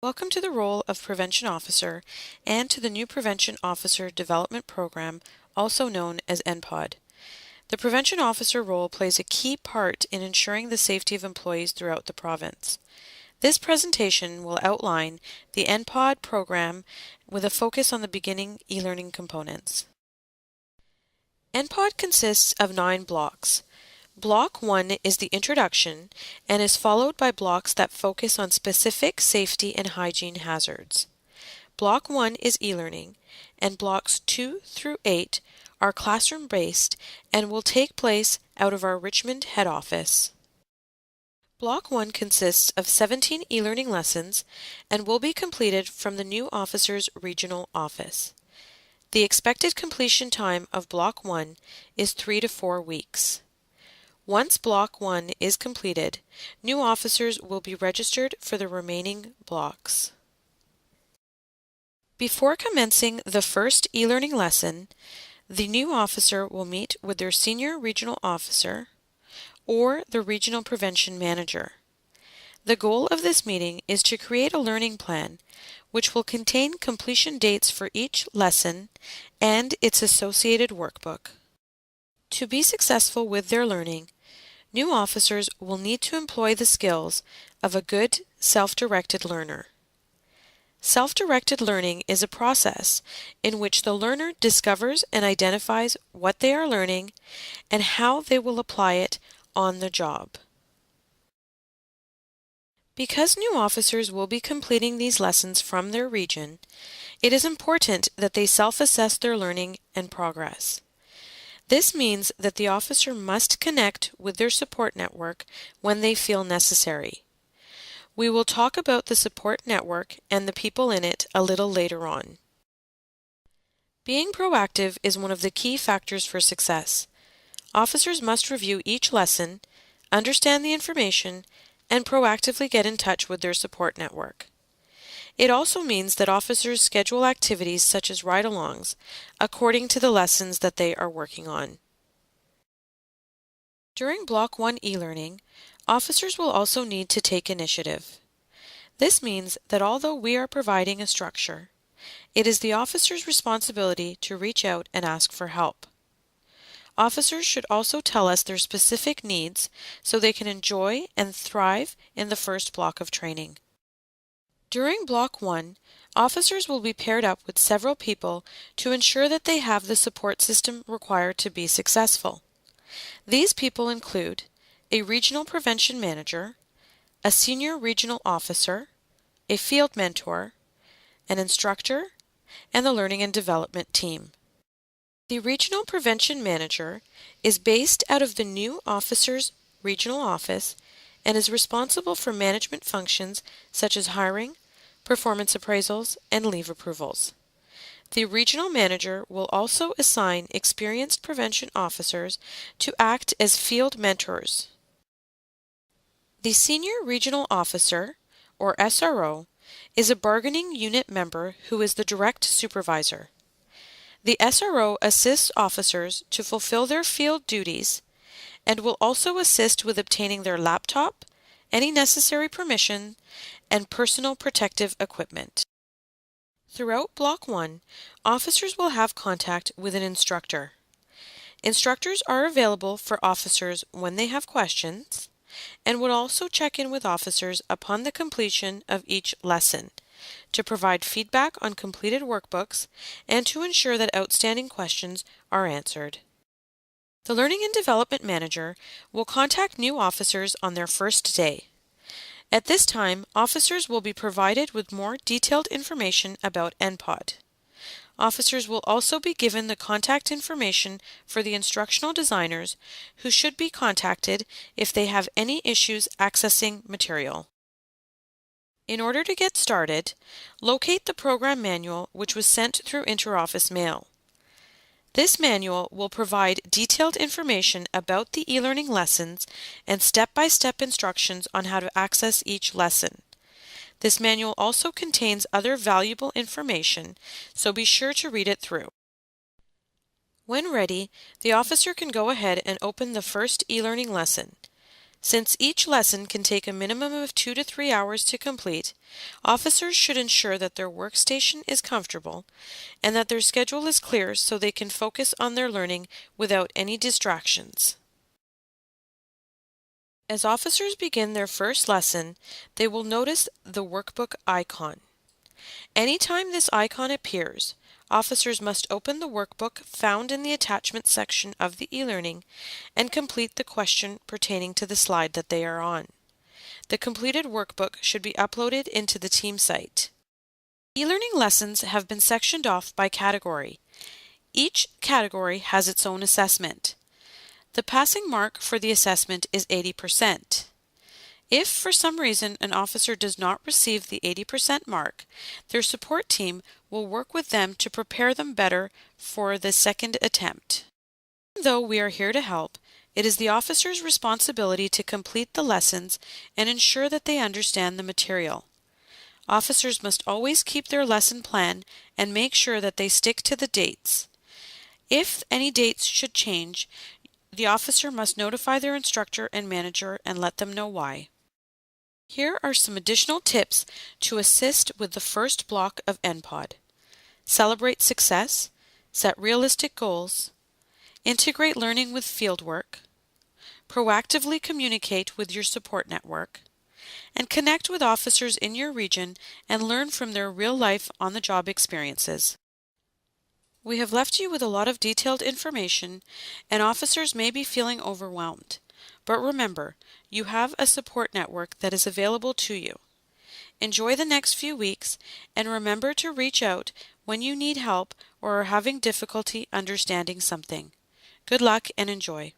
Welcome to the role of Prevention Officer and to the new Prevention Officer Development Program, also known as NPOD. The Prevention Officer role plays a key part in ensuring the safety of employees throughout the province. This presentation will outline the NPOD program with a focus on the beginning e-learning components. NPOD consists of 9 blocks. Block 1 is the introduction and is followed by blocks that focus on specific safety and hygiene hazards. Block 1 is e-learning, and blocks 2 through 8 are classroom-based and will take place out of our Richmond head office. Block 1 consists of 17 e-learning lessons and will be completed from the new officer's regional office. The expected completion time of Block 1 is 3 to 4 weeks. Once Block 1 is completed, new officers will be registered for the remaining blocks. Before commencing the first e-learning lesson, the new officer will meet with their senior regional officer or the regional prevention manager. The goal of this meeting is to create a learning plan which will contain completion dates for each lesson and its associated workbook. To be successful with their learning, new officers will need to employ the skills of a good self-directed learner. Self-directed learning is a process in which the learner discovers and identifies what they are learning and how they will apply it on the job. Because new officers will be completing these lessons from their region, it is important that they self-assess their learning and progress. This means that the officer must connect with their support network when they feel necessary. We will talk about the support network and the people in it a little later on. Being proactive is one of the key factors for success. Officers must review each lesson, understand the information, and proactively get in touch with their support network. It also means that officers schedule activities such as ride-alongs according to the lessons that they are working on. During Block 1 e-learning, officers will also need to take initiative. This means that although we are providing a structure, it is the officer's responsibility to reach out and ask for help. Officers should also tell us their specific needs so they can enjoy and thrive in the first block of training. During Block 1, officers will be paired up with several people to ensure that they have the support system required to be successful. These people include a regional prevention manager, a senior regional officer, a field mentor, an instructor, and the learning and development team. The regional prevention manager is based out of the new officer's regional office and is responsible for management functions such as hiring, performance appraisals, and leave approvals. The regional manager will also assign experienced prevention officers to act as field mentors. The senior regional officer, or SRO, is a bargaining unit member who is the direct supervisor. The SRO assists officers to fulfill their field duties and will also assist with obtaining their laptop, any necessary permission, and personal protective equipment. Throughout Block 1, officers will have contact with an instructor. Instructors are available for officers when they have questions and will also check in with officers upon the completion of each lesson to provide feedback on completed workbooks and to ensure that outstanding questions are answered. The Learning and Development Manager will contact new officers on their first day. At this time, officers will be provided with more detailed information about NPOD. Officers will also be given the contact information for the instructional designers who should be contacted if they have any issues accessing material. In order to get started, locate the program manual which was sent through interoffice mail. This manual will provide detailed information about the e-learning lessons and step-by-step instructions on how to access each lesson. This manual also contains other valuable information, so be sure to read it through. When ready, the officer can go ahead and open the first e-learning lesson. Since each lesson can take a minimum of 2 to 3 hours to complete, officers should ensure that their workstation is comfortable and that their schedule is clear so they can focus on their learning without any distractions. As officers begin their first lesson, they will notice the workbook icon. Anytime this icon appears, officers must open the workbook found in the attachment section of the e-learning and complete the question pertaining to the slide that they are on. The completed workbook should be uploaded into the team site. E-learning lessons have been sectioned off by category. Each category has its own assessment. The passing mark for the assessment is 80%. If for some reason an officer does not receive the 80% mark, their support team will work with them to prepare them better for the second attempt. Even though we are here to help, it is the officer's responsibility to complete the lessons and ensure that they understand the material. Officers must always keep their lesson plan and make sure that they stick to the dates. If any dates should change, the officer must notify their instructor and manager and let them know why. Here are some additional tips to assist with the first block of NPOD. Celebrate success, set realistic goals, integrate learning with fieldwork, proactively communicate with your support network, and connect with officers in your region and learn from their real-life on-the-job experiences. We have left you with a lot of detailed information, and officers may be feeling overwhelmed. But remember, you have a support network that is available to you. Enjoy the next few weeks, and remember to reach out when you need help or are having difficulty understanding something. Good luck and enjoy.